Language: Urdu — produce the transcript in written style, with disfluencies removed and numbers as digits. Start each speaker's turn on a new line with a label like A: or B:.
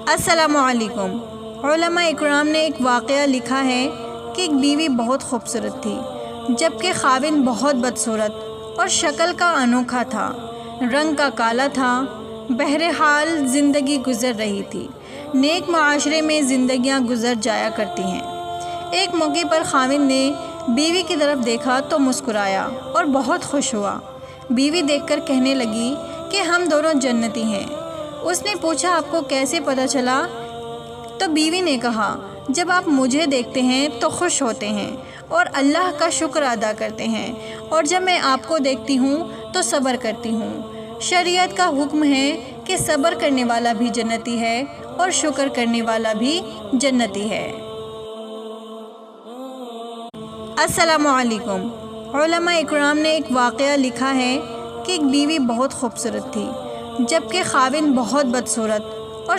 A: السلام علیکم۔ علماء اکرام نے ایک واقعہ لکھا ہے کہ ایک بیوی بہت خوبصورت تھی، جبکہ خاوند بہت بدصورت اور شکل کا انوکھا تھا، رنگ کا کالا تھا۔ بہرحال زندگی گزر رہی تھی۔ نیک معاشرے میں زندگیاں گزر جایا کرتی ہیں۔ ایک موقع پر خاوند نے بیوی کی طرف دیکھا تو مسکرایا اور بہت خوش ہوا۔ بیوی دیکھ کر کہنے لگی کہ ہم دونوں جنتی ہیں۔ اس نے پوچھا آپ کو کیسے پتہ چلا؟ تو بیوی نے کہا جب آپ مجھے دیکھتے ہیں تو خوش ہوتے ہیں اور اللہ کا شکر ادا کرتے ہیں، اور جب میں آپ کو دیکھتی ہوں تو صبر کرتی ہوں۔ شریعت کا حکم ہے کہ صبر کرنے والا بھی جنتی ہے اور شکر کرنے والا بھی جنتی ہے۔ السلام علیکم۔ علماء اکرام نے ایک واقعہ لکھا ہے کہ ایک بیوی بہت خوبصورت تھی، جبکہ خاوند بہت بدصورت اور